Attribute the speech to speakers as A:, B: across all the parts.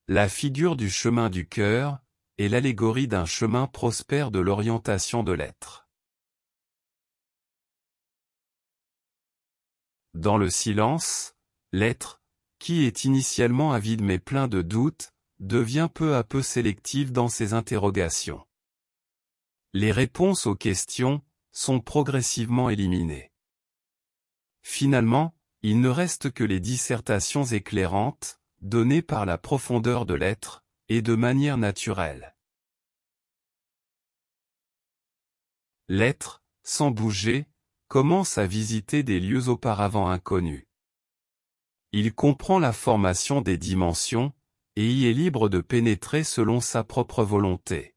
A: La figure du chemin du cœur est l'allégorie d'un chemin prospère de l'orientation de l'être. Dans le silence, l'être, qui est initialement avide mais plein de doutes, devient peu à peu sélectif dans ses interrogations. Les réponses aux questions sont progressivement éliminées. Finalement, il ne reste que les dissertations éclairantes, données par la profondeur de l'être, et de manière naturelle. L'être, sans bouger, commence à visiter des lieux auparavant inconnus. Il comprend la formation des dimensions, et y est libre de pénétrer selon sa propre volonté.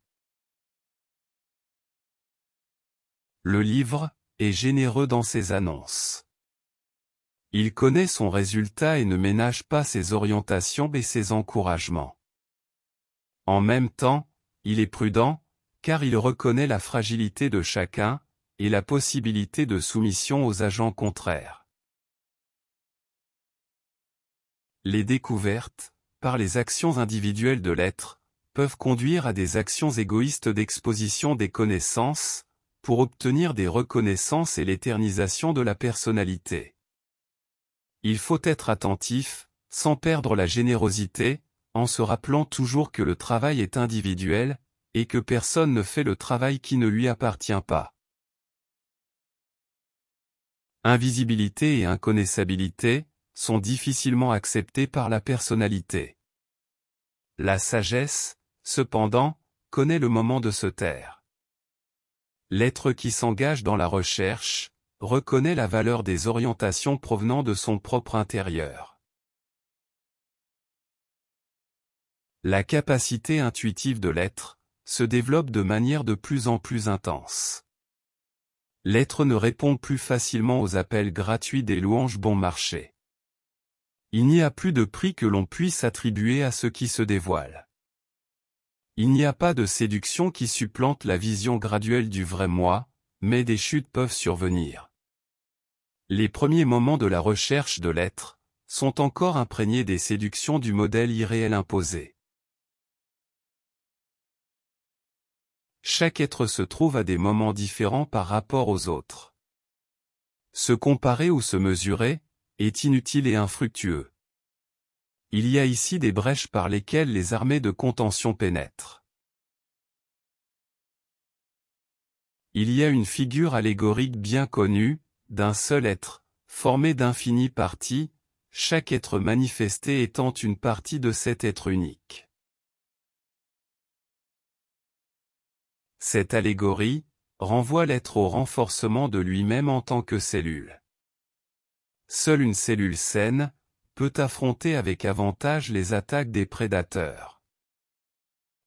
A: Le livre est généreux dans ses annonces. Il connaît son résultat et ne ménage pas ses orientations et ses encouragements. En même temps, il est prudent, car il reconnaît la fragilité de chacun, et la possibilité de soumission aux agents contraires. Les découvertes, par les actions individuelles de l'être, peuvent conduire à des actions égoïstes d'exposition des connaissances, pour obtenir des reconnaissances et l'éternisation de la personnalité. Il faut être attentif, sans perdre la générosité, en se rappelant toujours que le travail est individuel, et que personne ne fait le travail qui ne lui appartient pas. Invisibilité et inconnaissabilité sont difficilement acceptées par la personnalité. La sagesse, cependant, connaît le moment de se taire. L'être qui s'engage dans la recherche reconnaît la valeur des orientations provenant de son propre intérieur. La capacité intuitive de l'être se développe de manière de plus en plus intense. L'être ne répond plus facilement aux appels gratuits des louanges bon marché. Il n'y a plus de prix que l'on puisse attribuer à ce qui se dévoile. Il n'y a pas de séduction qui supplante la vision graduelle du vrai moi, mais des chutes peuvent survenir. Les premiers moments de la recherche de l'être sont encore imprégnés des séductions du modèle irréel imposé. Chaque être se trouve à des moments différents par rapport aux autres. Se comparer ou se mesurer est inutile et infructueux. Il y a ici des brèches par lesquelles les armées de contention pénètrent. Il y a une figure allégorique bien connue, d'un seul être, formé d'infinies parties, chaque être manifesté étant une partie de cet être unique. Cette allégorie renvoie l'être au renforcement de lui-même en tant que cellule. Seule une cellule saine peut affronter avec avantage les attaques des prédateurs.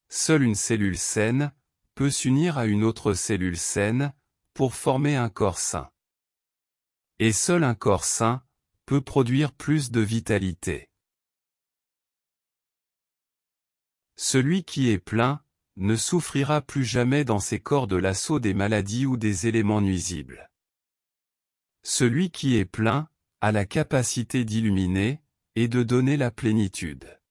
A: Seule une cellule saine peut s'unir à une autre cellule saine pour former un corps sain. Et seul un corps sain peut produire plus de vitalité. Celui qui est plein ne souffrira plus jamais dans ses corps de l'assaut des maladies ou des éléments nuisibles. Celui qui est plein a la capacité d'illuminer et de donner la plénitude.